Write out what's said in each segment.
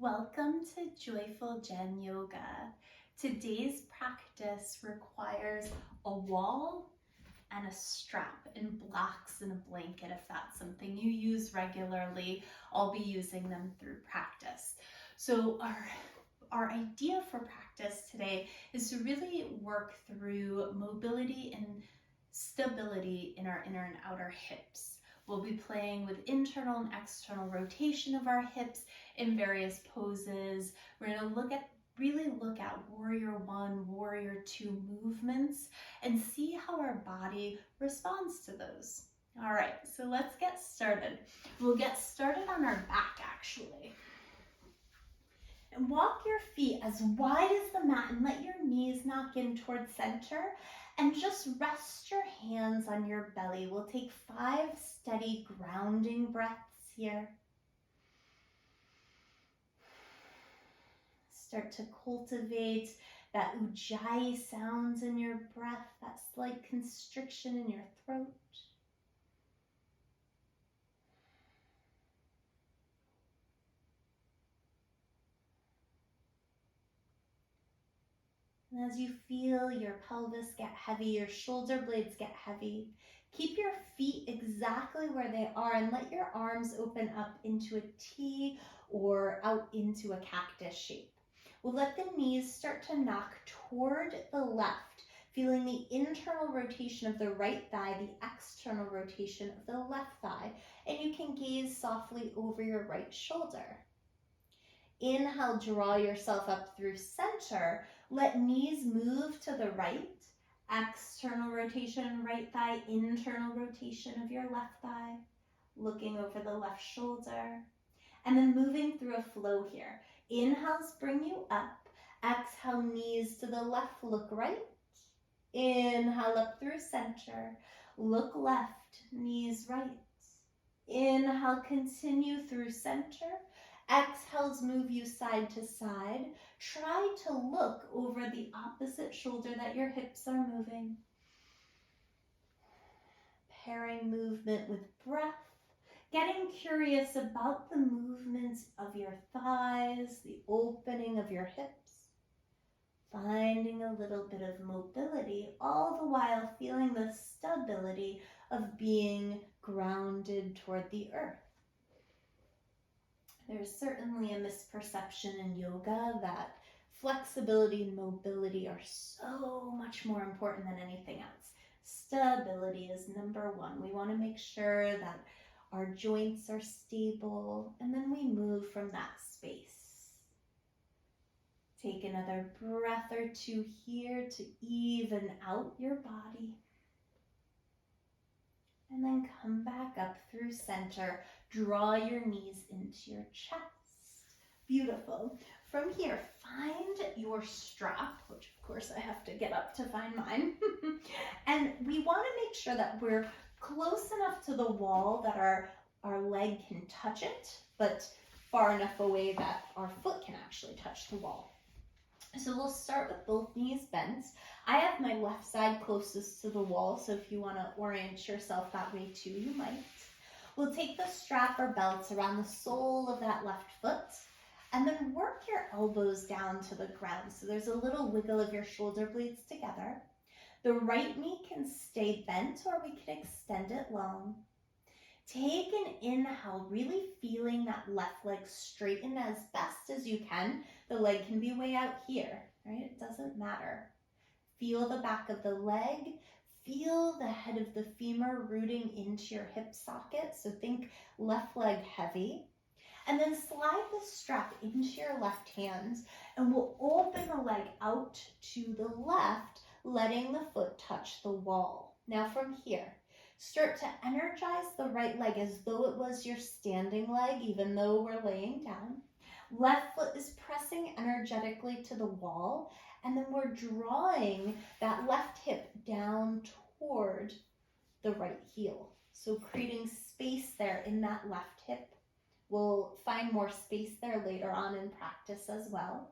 Welcome to Joyful Jen Yoga. Today's practice requires a wall and a strap and blocks and a blanket if that's something you use regularly. I'll be using them through practice. So our idea for practice today is to really work through mobility and stability in our inner and outer hips. We'll be playing with internal and external rotation of our hips in various poses. We're going to really look at warrior one, warrior two movements and see how our body responds to those. All right, so let's get started. We'll get started on our back actually. And walk your feet as wide as the mat and let your knees knock in towards center. And just rest your hands on your belly. We'll take 5 steady grounding breaths here. Start to cultivate that ujjayi sounds in your breath, that slight constriction in your throat. And as you feel your pelvis get heavy, your shoulder blades get heavy, keep your feet exactly where they are and let your arms open up into a T or out into a cactus shape. We'll let the knees start to knock toward the left, feeling the internal rotation of the right thigh, the external rotation of the left thigh, and you can gaze softly over your right shoulder. Inhale, draw yourself up through center. Let knees move to the right. External rotation, right thigh, internal rotation of your left thigh. Looking over the left shoulder. And then moving through a flow here. Inhales bring you up. Exhale, knees to the left, look right. Inhale up through center. Look left, knees right. Inhale, continue through center. Exhales move you side to side. Try to look over the opposite shoulder that your hips are moving. Pairing movement with breath. Getting curious about the movements of your thighs, the opening of your hips. Finding a little bit of mobility, all the while feeling the stability of being grounded toward the earth. There's certainly a misperception in yoga that flexibility and mobility are so much more important than anything else. Stability is number one. We want to make sure that our joints are stable, and then we move from that space. Take another breath or two here to even out your body. And then come back up through center. Draw your knees into your chest. Beautiful. From here, find your strap, which of course I have to get up to find mine. And we want to make sure that we're close enough to the wall that our leg can touch it, but far enough away that our foot can actually touch the wall. So we'll start with both knees bent. I have my left side closest to the wall, so if you want to orient yourself that way too, you might. We'll take the strap or belt around the sole of that left foot, and then work your elbows down to the ground. So there's a little wiggle of your shoulder blades together. The right knee can stay bent, or we can extend it long. Take an inhale, really feeling that left leg straighten as best as you can. The leg can be way out here, right? It doesn't matter. Feel the back of the leg. Feel the head of the femur rooting into your hip socket. So think left leg heavy. And then slide the strap into your left hand, and we'll open the leg out to the left, letting the foot touch the wall. Now from here, start to energize the right leg as though it was your standing leg, even though we're laying down. Left foot is pressing energetically to the wall, and then we're drawing that left hip down toward the right heel. So creating space there in that left hip. We'll find more space there later on in practice as well.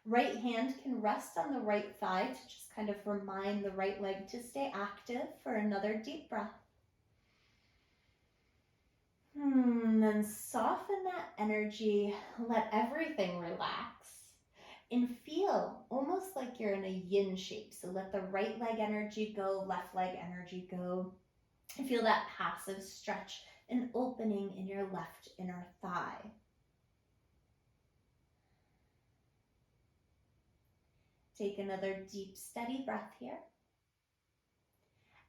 Right hand can rest on the right thigh to just kind of remind the right leg to stay active for another deep breath. Then soften that energy, let everything relax, and feel almost like you're in a yin shape. So let the right leg energy go, left leg energy go, and feel that passive stretch and opening in your left inner thigh. Take another deep, steady breath here.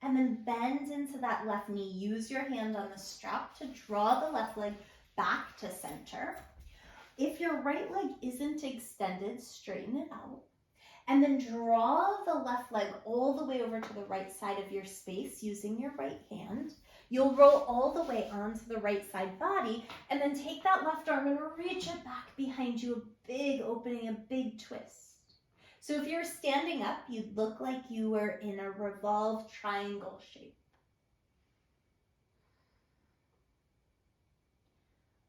And then bend into that left knee. Use your hand on the strap to draw the left leg back to center. If your right leg isn't extended, straighten it out. And then draw the left leg all the way over to the right side of your space using your right hand. You'll roll all the way onto the right side body, and then take that left arm and reach it back behind you, a big opening, a big twist. So if you're standing up, you'd look like you were in a revolved triangle shape.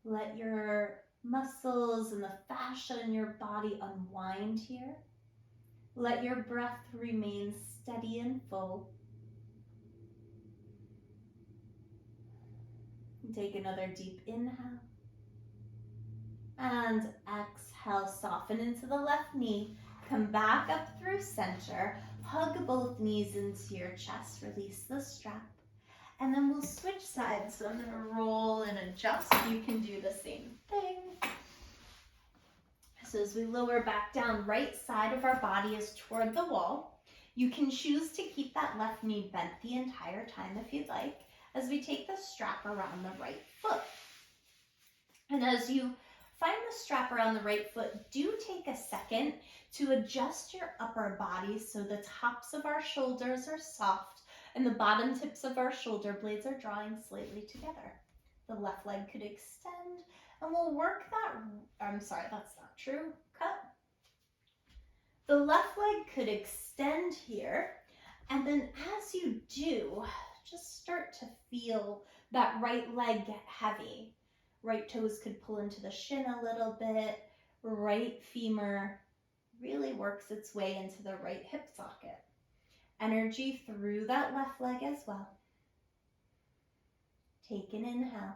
Let your muscles and the fascia in your body unwind here. Let your breath remain steady and full. Take another deep inhale. And exhale, soften into the left knee. Come back up through center. Hug both knees into your chest. Release the strap. And then we'll switch sides. So I'm going to roll and adjust. You can do the same thing. So as we lower back down, right side of our body is toward the wall. You can choose to keep that left knee bent the entire time if you'd like, as we take the strap around the right foot. And as you find the strap around the right foot, do take a second to adjust your upper body so the tops of our shoulders are soft and the bottom tips of our shoulder blades are drawing slightly together. The left leg could extend, and we'll work that, I'm sorry, that's not true, cut. The left leg could extend here, and then as you do, just start to feel that right leg get heavy. Right toes could pull into the shin a little bit. Right femur really works its way into the right hip socket. Energy through that left leg as well. Take an inhale.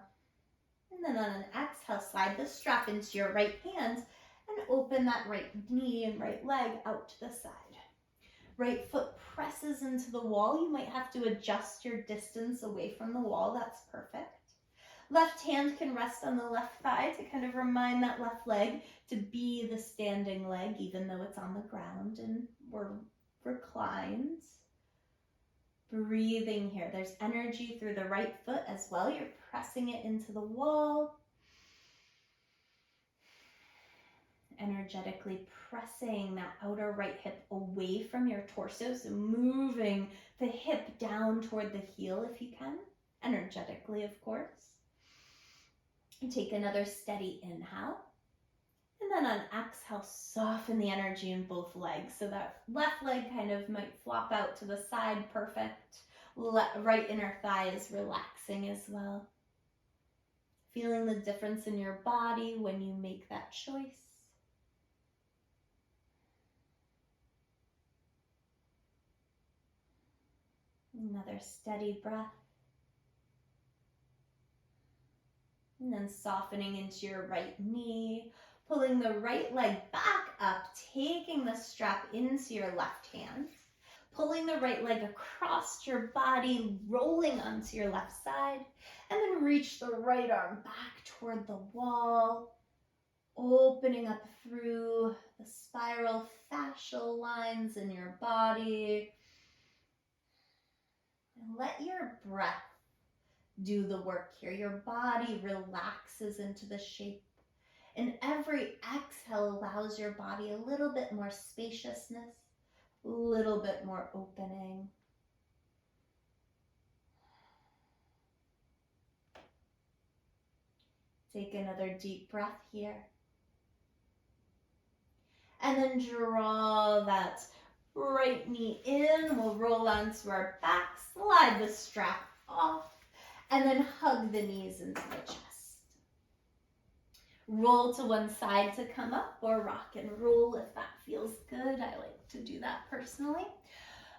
And then on an exhale, slide the strap into your right hand and open that right knee and right leg out to the side. Right foot presses into the wall. You might have to adjust your distance away from the wall. That's perfect. Left hand can rest on the left thigh to kind of remind that left leg to be the standing leg, even though it's on the ground and we're reclined. Breathing here. There's energy through the right foot as well. You're pressing it into the wall. Energetically pressing that outer right hip away from your torso. So moving the hip down toward the heel if you can. Energetically, of course. Take another steady inhale. And then on exhale, soften the energy in both legs. So that left leg kind of might flop out to the side, perfect. Right inner thigh is relaxing as well. Feeling the difference in your body when you make that choice. Another steady breath. And then softening into your right knee, pulling the right leg back up, taking the strap into your left hand, pulling the right leg across your body, rolling onto your left side, and then reach the right arm back toward the wall, opening up through the spiral fascial lines in your body. And let your breath do the work here. Your body relaxes into the shape. And every exhale allows your body a little bit more spaciousness, a little bit more opening. Take another deep breath here. And then draw that right knee in. We'll roll onto our back, slide the strap off, and then hug the knees into the chest. Roll to one side to come up, or rock and roll if that feels good. I like to do that personally.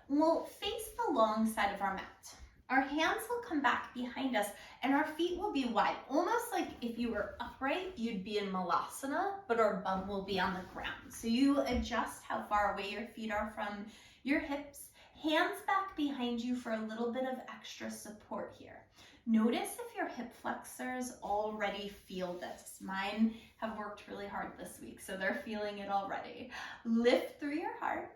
We'll face the long side of our mat. Our hands will come back behind us and our feet will be wide, almost like if you were upright, you'd be in Malasana, but our bum will be on the ground. So you adjust how far away your feet are from your hips, hands back behind you for a little bit of extra support here. Notice if your hip flexors already feel this. Mine have worked really hard this week, so they're feeling it already. Lift through your heart.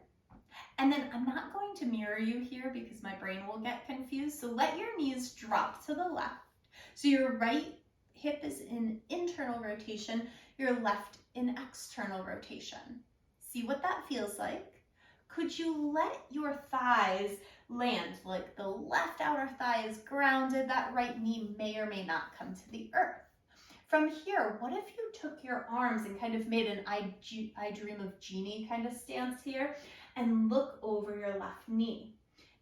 And then I'm not going to mirror you here because my brain will get confused. So let your knees drop to the left. So your right hip is in internal rotation, your left in external rotation. See what that feels like? Could you let your thighs land, like the left outer thigh is grounded, that right knee may or may not come to the earth. From here, what if you took your arms and kind of made an I dream of Jeannie kind of stance here and look over your left knee?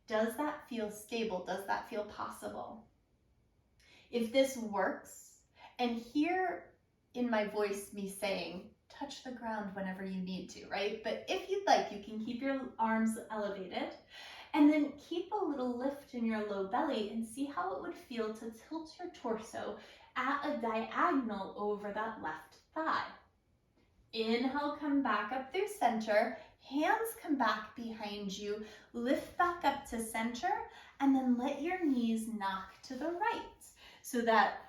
Does that feel stable? Does that feel possible? If this works, and hear in my voice me saying, touch the ground whenever you need to, right? But if you'd like, you can keep your arms elevated and then keep a little lift in your low belly and see how it would feel to tilt your torso at a diagonal over that left thigh. Inhale, come back up through center, hands come back behind you, lift back up to center, and then let your knees knock to the right. So that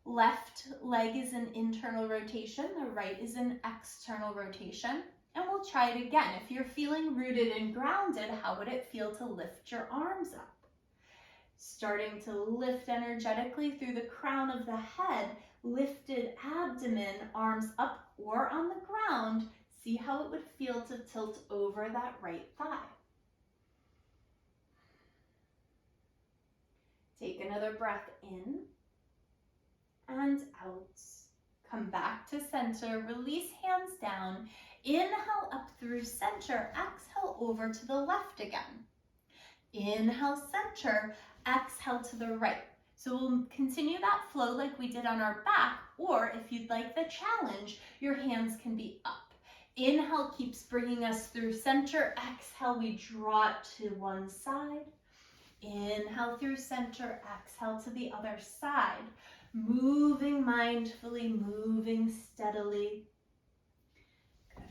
left leg is in internal rotation, the right is in external rotation. And we'll try it again. If you're feeling rooted and grounded, how would it feel to lift your arms up? Starting to lift energetically through the crown of the head, lifted abdomen, arms up or on the ground. See how it would feel to tilt over that right thigh. Take another breath in and out. Come back to center, release hands down. Inhale up through center, exhale over to the left again. Inhale center, exhale to the right. So we'll continue that flow like we did on our back, or if you'd like the challenge, your hands can be up. Inhale keeps bringing us through center. Exhale, we draw it to one side. Inhale through center, exhale to the other side. Moving mindfully, moving steadily. Good.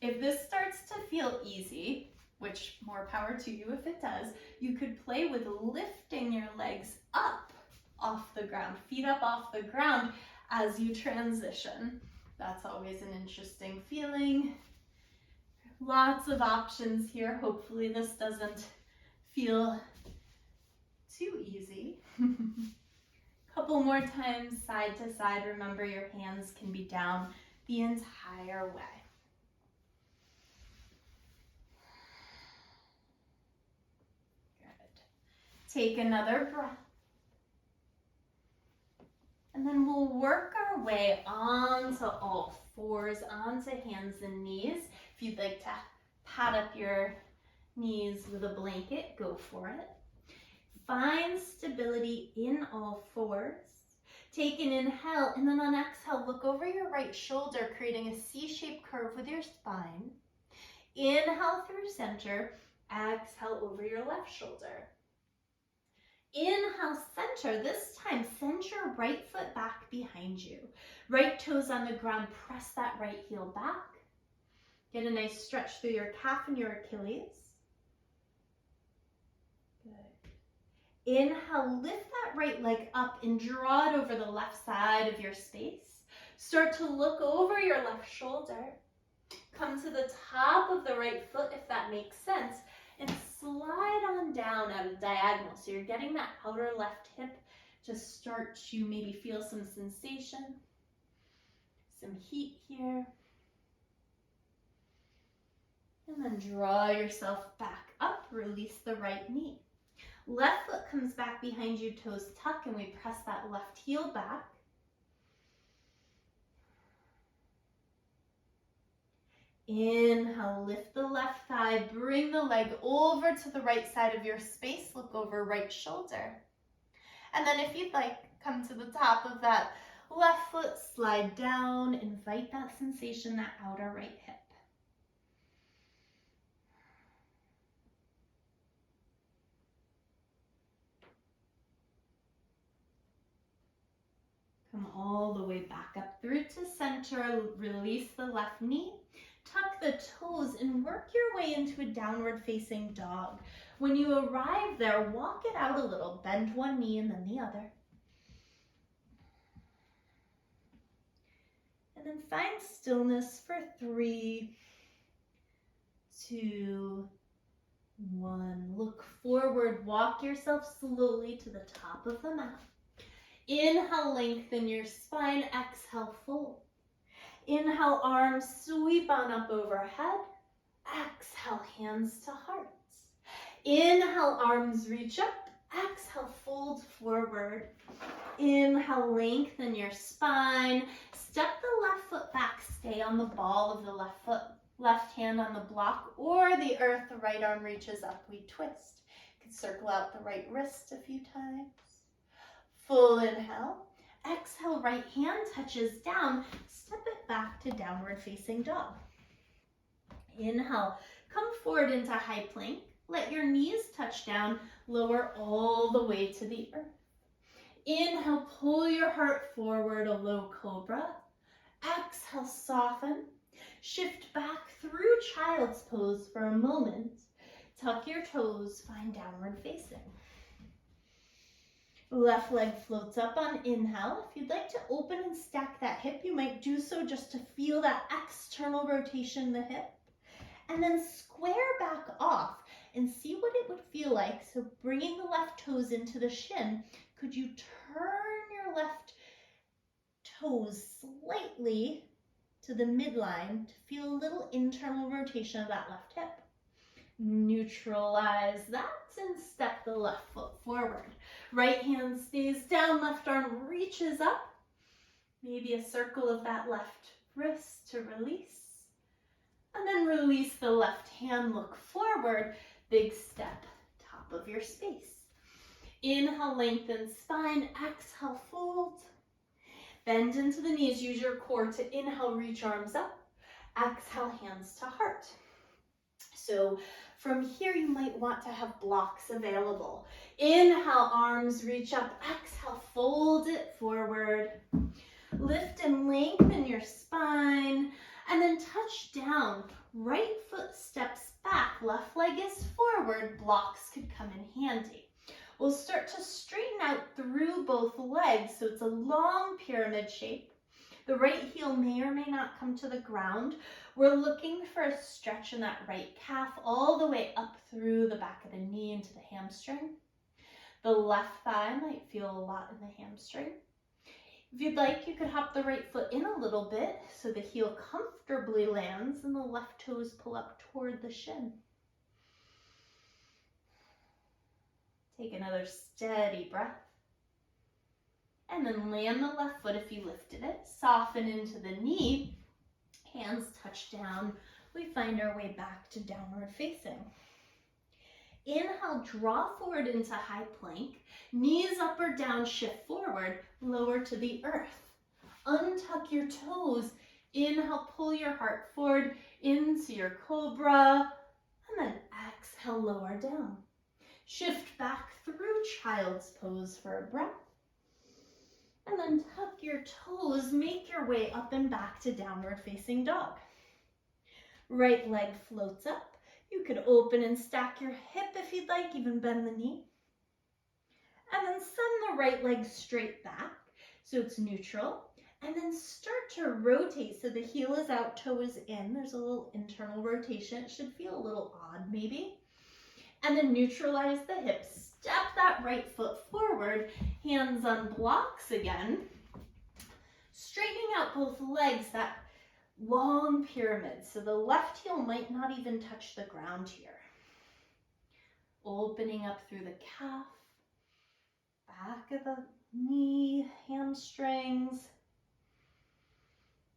If this starts to feel easy, which more power to you if it does, you could play with lifting your legs up off the ground, feet up off the ground as you transition. That's always an interesting feeling. Lots of options here. Hopefully this doesn't feel too easy. Couple more times, side to side. Remember, your hands can be down the entire way. Good. Take another breath. And then we'll work our way onto all fours, onto hands and knees. If you'd like to pad up your knees with a blanket, go for it. Find stability in all fours. Take an inhale, and then on exhale, look over your right shoulder, creating a C-shaped curve with your spine. Inhale through center, exhale over your left shoulder. Inhale, center. This time, send your right foot back behind you. Right toes on the ground, press that right heel back. Get a nice stretch through your calf and your Achilles. Good. Inhale, lift that right leg up and draw it over the left side of your space. Start to look over your left shoulder. Come to the top of the right foot if that makes sense. And slide on down at a diagonal. So you're getting that outer left hip to start to maybe feel some sensation, some heat here. And then draw yourself back up, release the right knee. Left foot comes back behind you, toes tuck, and we press that left heel back. Inhale, lift the left thigh, bring the leg over to the right side of your space, look over right shoulder. And then if you'd like, come to the top of that left foot, slide down, invite that sensation, that outer right hip. Come all the way back up through to center. Release the left knee. Tuck the toes and work your way into a downward facing dog. When you arrive there, walk it out a little. Bend one knee and then the other. And then find stillness for 3, 2, 1. Look forward. Walk yourself slowly to the top of the mat. Inhale, lengthen your spine. Exhale, fold. Inhale, arms sweep on up overhead. Exhale, hands to hearts. Inhale, arms reach up. Exhale, fold forward. Inhale, lengthen your spine. Step the left foot back. Stay on the ball of the left foot. Left hand on the block or the earth. The right arm reaches up. We twist. You can circle out the right wrist a few times. Full inhale. Exhale, right hand touches down. Step it back to downward facing dog. Inhale, come forward into high plank. Let your knees touch down. Lower all the way to the earth. Inhale, pull your heart forward, a low cobra. Exhale, soften. Shift back through child's pose for a moment. Tuck your toes, find downward facing. Left leg floats up on inhale. If you'd like to open and stack that hip, you might do so just to feel that external rotation in the hip. And then square back off and see what it would feel like. So bringing the left toes into the shin, could you turn your left toes slightly to the midline to feel a little internal rotation of that left hip? Neutralize that and step the left foot forward. Right hand stays down, left arm reaches up. Maybe a circle of that left wrist to release. And then release the left hand, look forward, big step, top of your space. Inhale, lengthen spine, exhale, fold. Bend into the knees, use your core to inhale, reach arms up. Exhale, hands to heart. So from here, you might want to have blocks available. Inhale, arms reach up. Exhale, fold it forward. Lift and lengthen your spine. And then touch down. Right foot steps back. Left leg is forward. Blocks could come in handy. We'll start to straighten out through both legs. So it's a long pyramid shape. The right heel may or may not come to the ground. We're looking for a stretch in that right calf all the way up through the back of the knee into the hamstring. The left thigh might feel a lot in the hamstring. If you'd like, you could hop the right foot in a little bit so the heel comfortably lands and the left toes pull up toward the shin. Take another steady breath. And then land the left foot if you lifted it. Soften into the knee. Hands touch down. We find our way back to downward facing. Inhale, draw forward into high plank. Knees up or down, shift forward. Lower to the earth. Untuck your toes. Inhale, pull your heart forward into your cobra. And then exhale, lower down. Shift back through child's pose for a breath. And then tuck your toes, make your way up and back to downward facing dog. Right leg floats up. You could open and stack your hip if you'd like, even bend the knee. And then send the right leg straight back, so it's neutral. And then start to rotate, so the heel is out, toe is in. There's a little internal rotation. It should feel a little odd maybe. And then neutralize the hips. Step that right foot forward, hands on blocks again. Straightening out both legs, that long pyramid. So the left heel might not even touch the ground here. Opening up through the calf, back of the knee, hamstrings.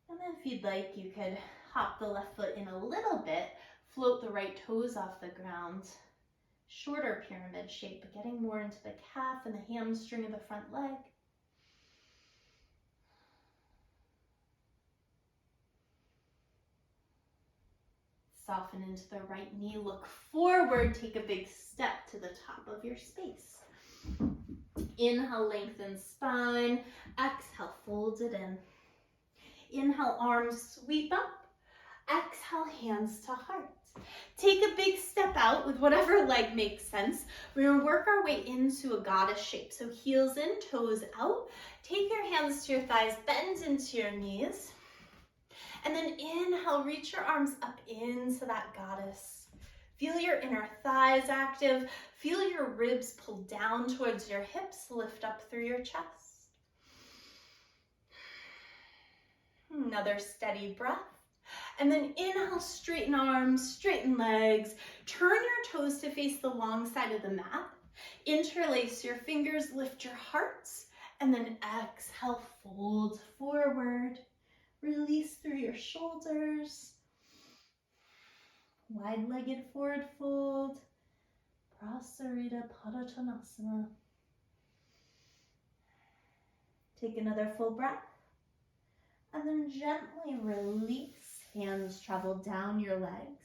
And then if you'd like, you could hop the left foot in a little bit, float the right toes off the ground. Shorter pyramid shape, getting more into the calf and the hamstring of the front leg. Soften into the right knee, look forward, take a big step to the top of your space. Inhale, lengthen spine. Exhale, fold it in. Inhale, arms sweep up. Exhale, hands to heart. Take a big step out with whatever leg makes sense. We're going to work our way into a goddess shape. So heels in, toes out. Take your hands to your thighs, bend into your knees. And then inhale, reach your arms up into that goddess. Feel your inner thighs active. Feel your ribs pull down towards your hips, lift up through your chest. Another steady breath. And then inhale, straighten arms, straighten legs. Turn your toes to face the long side of the mat. Interlace your fingers, lift your hearts. And then exhale, fold forward. Release through your shoulders. Wide-legged forward fold. Prasarita Padottanasana. Take another full breath. And then gently release. Hands travel down your legs.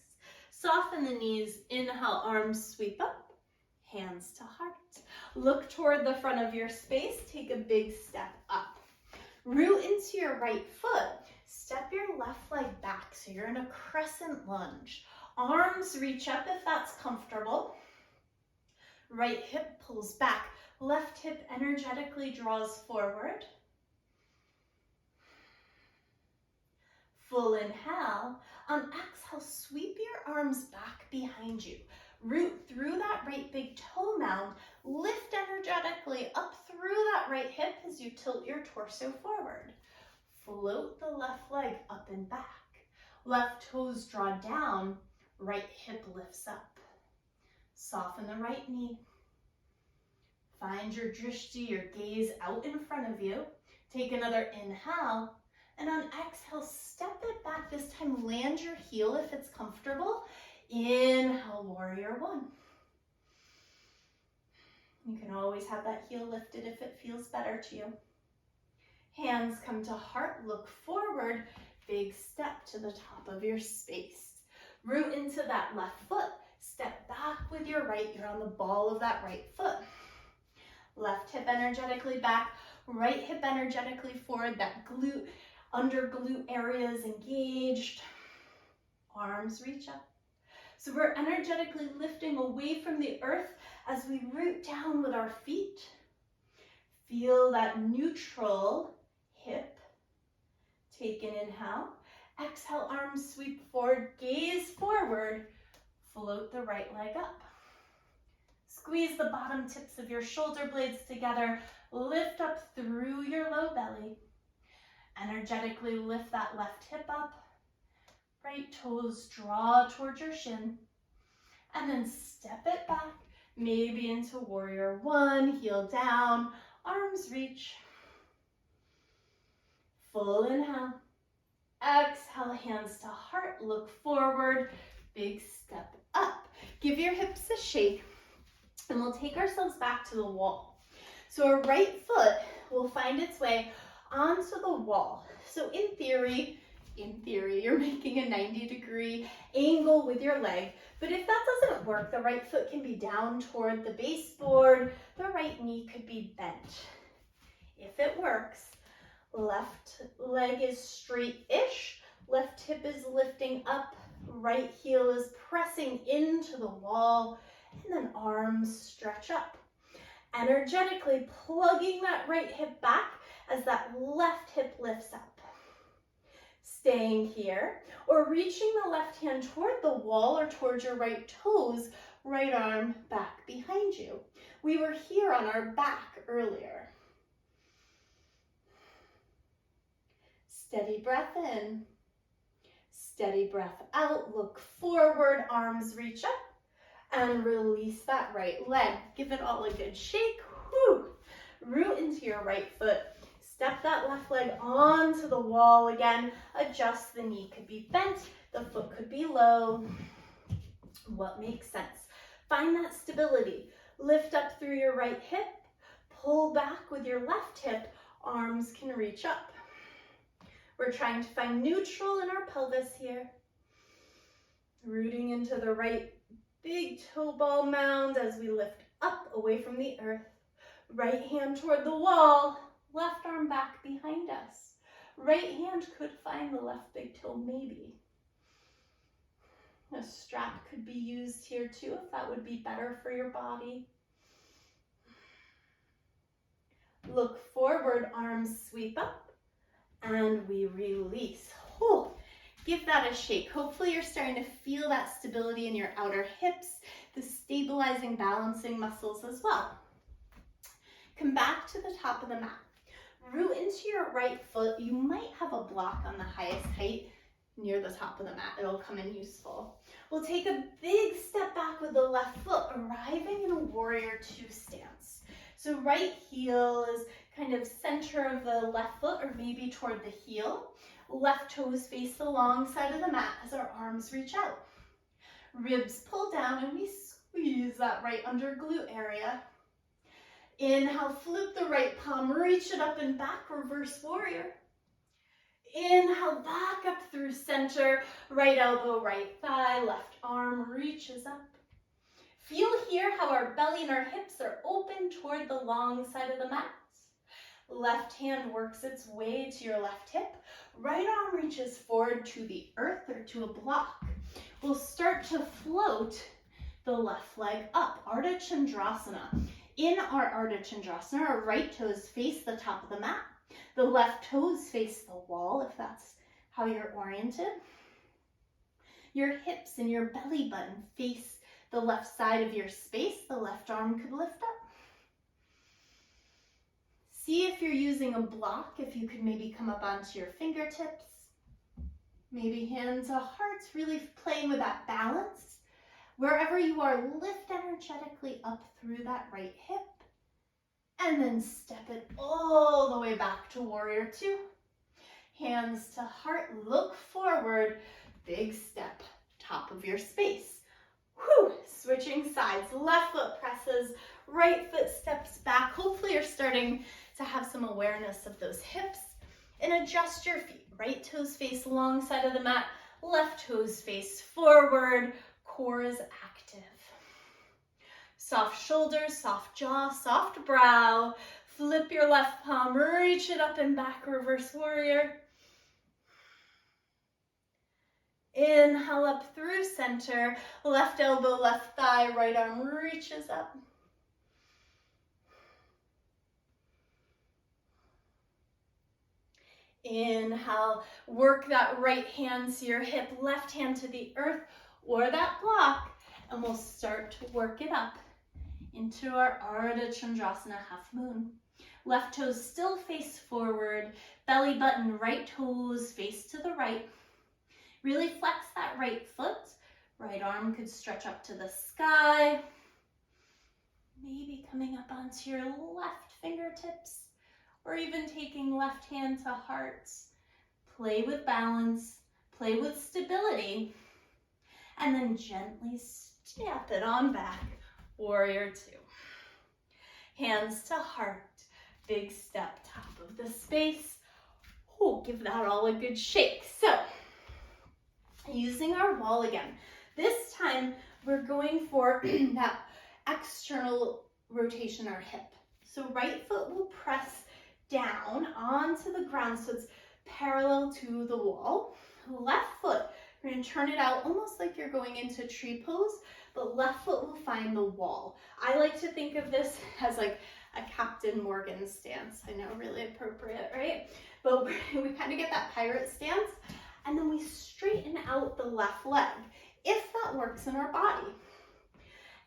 Soften the knees. Inhale, arms sweep up. Hands to heart. Look toward the front of your space. Take a big step up. Root into your right foot. Step your left leg back so you're in a crescent lunge. Arms reach up if that's comfortable. Right hip pulls back. Left hip energetically draws forward. Full inhale. On exhale, sweep your arms back behind you. Root through that right big toe mound. Lift energetically up through that right hip as you tilt your torso forward. Float the left leg up and back. Left toes draw down. Right hip lifts up. Soften the right knee. Find your drishti, your gaze out in front of you. Take another inhale. And on exhale, step it back. This time, land your heel if it's comfortable. Inhale, warrior one. You can always have that heel lifted if it feels better to you. Hands come to heart, look forward. Big step to the top of your space. Root into that left foot. Step back with your right. You're on the ball of that right foot. Left hip energetically back. Right hip energetically forward. That glute, under glute area is engaged. Arms reach up. So we're energetically lifting away from the earth as we root down with our feet. Feel that neutral hip. Take an inhale. Exhale, arms sweep forward, gaze forward. Float the right leg up. Squeeze the bottom tips of your shoulder blades together. Lift up through your low belly. Energetically lift that left hip up. Right toes draw towards your shin. And then step it back, maybe into warrior one, heel down, arms reach. Full inhale. Exhale, hands to heart, look forward, big step up. Give your hips a shake, and we'll take ourselves back to the wall. So our right foot will find its way onto the wall. So in theory, you're making a 90-degree angle with your leg. But if that doesn't work, the right foot can be down toward the baseboard. The right knee could be bent. If it works, left leg is straight-ish. Left hip is lifting up. Right heel is pressing into the wall. And then arms stretch up. Energetically plugging that right hip back as that left hip lifts up. Staying here, or reaching the left hand toward the wall or towards your right toes, right arm back behind you. We were here on our back earlier. Steady breath in, steady breath out, look forward, arms reach up, and release that right leg. Give it all a good shake. Whew. Root into your right foot. Step that left leg onto the wall again. Adjust, the knee could be bent, the foot could be low. What makes sense? Find that stability. Lift up through your right hip. Pull back with your left hip. Arms can reach up. We're trying to find neutral in our pelvis here. Rooting into the right big toe ball mound as we lift up away from the earth. Right hand toward the wall, left arm back behind us. Right hand could find the left big toe, maybe. A strap could be used here too, if that would be better for your body. Look forward, arms sweep up, and we release. Oh, give that a shake. Hopefully you're starting to feel that stability in your outer hips, the stabilizing, balancing muscles as well. Come back to the top of the mat. Root into your right foot. You might have a block on the highest height near the top of the mat. It'll come in useful. We'll take a big step back with the left foot, arriving in a warrior two stance. So right heel is kind of center of the left foot, or maybe toward the heel. Left toes face the long side of the mat as our arms reach out. Ribs pull down and we squeeze that right under glute area. Inhale, flip the right palm, reach it up and back, reverse warrior. Inhale, back up through center, right elbow, right thigh, left arm reaches up. Feel here how our belly and our hips are open toward the long side of the mat. Left hand works its way to your left hip. Right arm reaches forward to the earth or to a block. We'll start to float the left leg up, Ardha Chandrasana. In our Ardha Chandrasana, our right toes face the top of the mat. The left toes face the wall, if that's how you're oriented. Your hips and your belly button face the left side of your space. The left arm could lift up. See if you're using a block, if you could maybe come up onto your fingertips. Maybe hands to hearts, really playing with that balance. Wherever you are, lift energetically up through that right hip. And then step it all the way back to warrior two. Hands to heart, look forward, big step, top of your space. Whew, switching sides, left foot presses, right foot steps back. Hopefully you're starting to have some awareness of those hips. And adjust your feet. Right toes face long side of the mat, left toes face forward, core is active. Soft shoulders, soft jaw, soft brow. Flip your left palm, reach it up and back, reverse warrior. Inhale up through center, left elbow, left thigh, right arm reaches up. Inhale, work that right hand to your hip, left hand to the earth or that block, and we'll start to work it up into our Ardha Chandrasana half moon. Left toes still face forward, belly button, right toes face to the right. Really flex that right foot. Right arm could stretch up to the sky. Maybe coming up onto your left fingertips, or even taking left hand to heart. Play with balance, play with stability, and then gently step it on back, warrior two. Hands to heart, big step, top of the space. Oh, give that all a good shake. So, using our wall again. This time, we're going for that external rotation, our hip. So right foot will press down onto the ground so it's parallel to the wall. Left foot, we're going to turn it out almost like you're going into tree pose, but left foot will find the wall. I like to think of this as like a Captain Morgan stance. I know, really appropriate, right? But we kind of get that pirate stance, and then we straighten out the left leg, if that works in our body.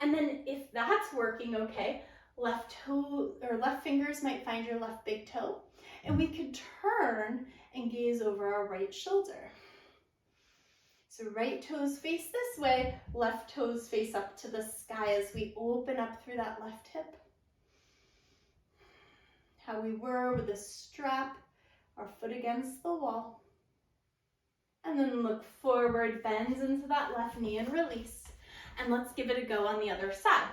And then if that's working okay, left toe or left fingers might find your left big toe, and we could turn and gaze over our right shoulder. So right toes face this way, left toes face up to the sky as we open up through that left hip. How we were with the strap, our foot against the wall. And then look forward, bends into that left knee and release. And let's give it a go on the other side.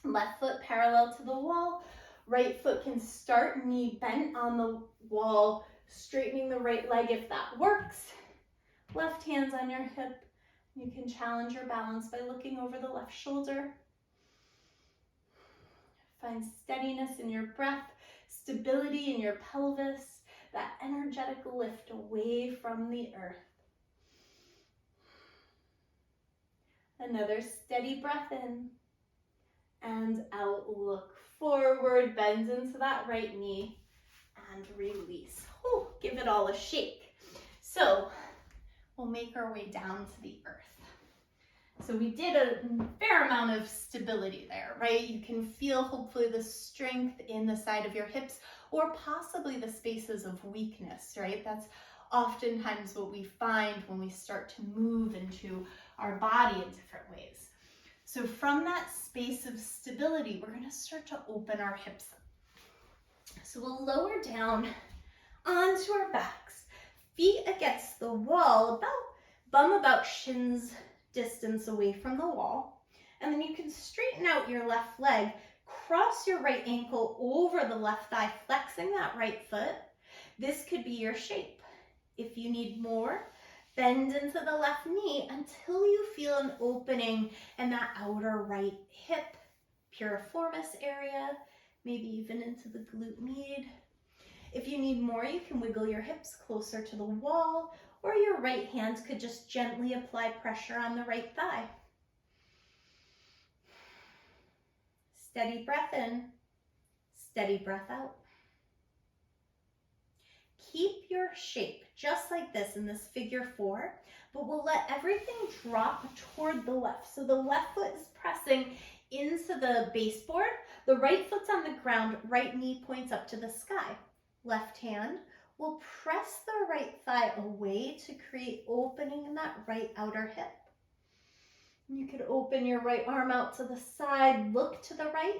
Left foot parallel to the wall. Right foot can start knee bent on the wall, straightening the right leg if that works. Left hand's on your hip. You can challenge your balance by looking over the left shoulder. Find steadiness in your breath, stability in your pelvis, that energetic lift away from the earth. Another steady breath in and out. Look forward, bend into that right knee and release. Whew, give it all a shake. So we'll make our way down to the earth. So we did a fair amount of stability there, right? You can feel hopefully the strength in the side of your hips or possibly the spaces of weakness, right? That's oftentimes what we find when we start to move into our body in different ways. So from that space of stability, we're going to start to open our hips up. So we'll lower down onto our backs, feet against the wall, bum about shins distance away from the wall. And then you can straighten out your left leg, cross your right ankle over the left thigh, flexing that right foot. This could be your shape. If you need more, bend into the left knee until you feel an opening in that outer right hip, piriformis area, maybe even into the glute med. If you need more, you can wiggle your hips closer to the wall, or your right hand could just gently apply pressure on the right thigh. Steady breath in, steady breath out. Keep your shape just like this in this figure 4, but we'll let everything drop toward the left. So the left foot is pressing into the baseboard, the right foot's on the ground, right knee points up to the sky. Left hand will press the right thigh away to create opening in that right outer hip. You could open your right arm out to the side, look to the right.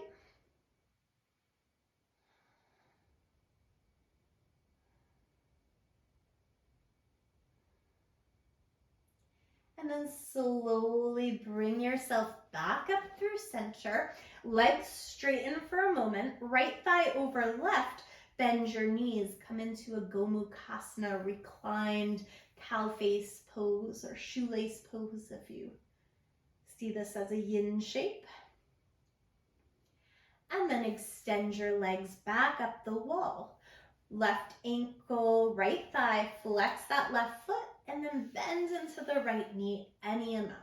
And then slowly bring yourself back up through center. Legs straighten for a moment. Right thigh over left. Bend your knees. Come into a Gomukhasana, reclined cow face pose or shoelace pose if you see this as a yin shape. And then extend your legs back up the wall. Left ankle, right thigh, flex that left foot, and then bend into the right knee any amount.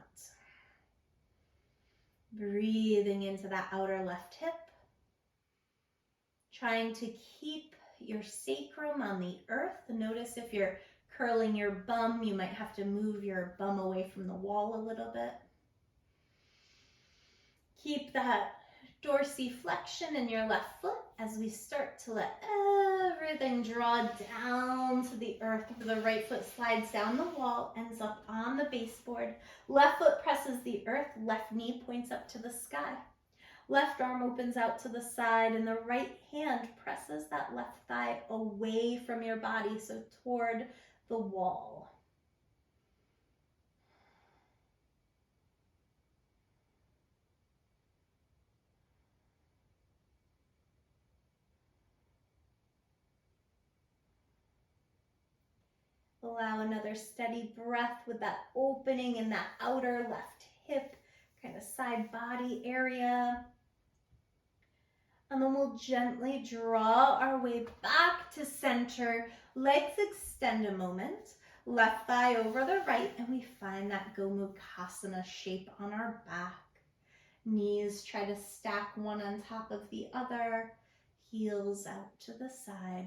Breathing into that outer left hip. Trying to keep your sacrum on the earth. Notice if you're curling your bum, you might have to move your bum away from the wall a little bit. Keep that dorsiflexion in your left foot as we start to let everything draw down to the earth. The right foot slides down the wall, ends up on the baseboard. Left foot presses the earth, left knee points up to the sky. Left arm opens out to the side, and the right hand presses that left thigh away from your body, so toward the wall. Allow another steady breath with that opening in that outer left hip, kind of side body area. And then we'll gently draw our way back to center. Legs extend a moment. Left thigh over the right, and we find that Gomukhasana shape on our back. Knees try to stack one on top of the other. Heels out to the side.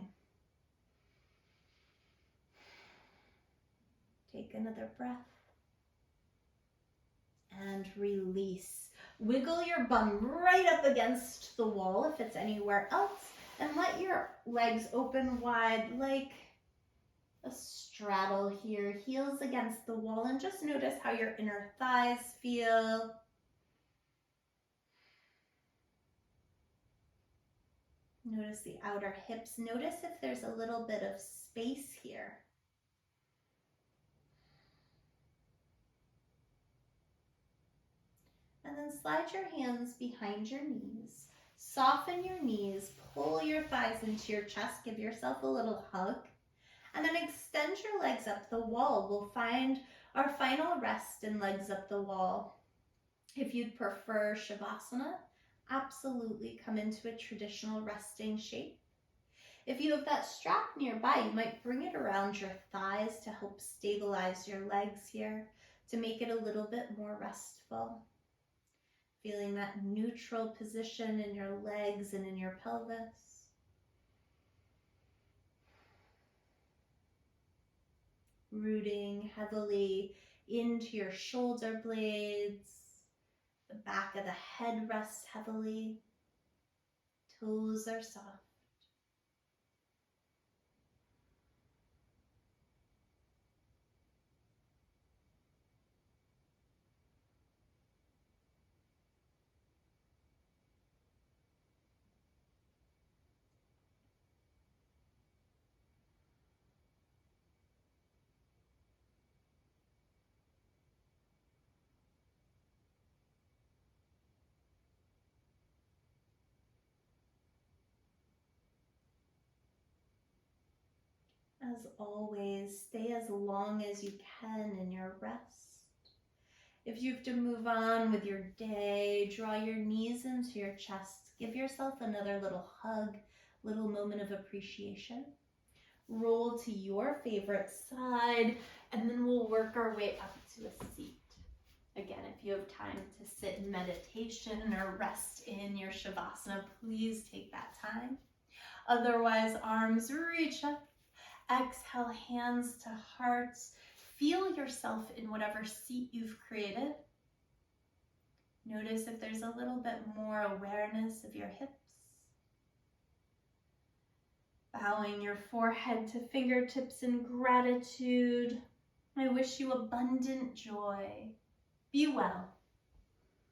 Take another breath. And release. Wiggle your bum right up against the wall if it's anywhere else, and let your legs open wide like a straddle here, heels against the wall, and just notice how your inner thighs feel. Notice the outer hips. Notice if there's a little bit of space here. And then slide your hands behind your knees. Soften your knees, pull your thighs into your chest, give yourself a little hug. And then extend your legs up the wall. We'll find our final rest in legs up the wall. If you'd prefer Shavasana, absolutely come into a traditional resting shape. If you have that strap nearby, you might bring it around your thighs to help stabilize your legs here, to make it a little bit more restful. Feeling that neutral position in your legs and in your pelvis. Rooting heavily into your shoulder blades. The back of the head rests heavily. Toes are soft. As always, stay as long as you can in your rest. If you have to move on with your day, draw your knees into your chest. Give yourself another little hug, little moment of appreciation. Roll to your favorite side, and then we'll work our way up to a seat. Again, if you have time to sit in meditation or rest in your Shavasana, please take that time. Otherwise, arms reach up. Exhale, hands to hearts. Feel yourself in whatever seat you've created. Notice if there's a little bit more awareness of your hips. Bowing your forehead to fingertips in gratitude. I wish you abundant joy. Be well.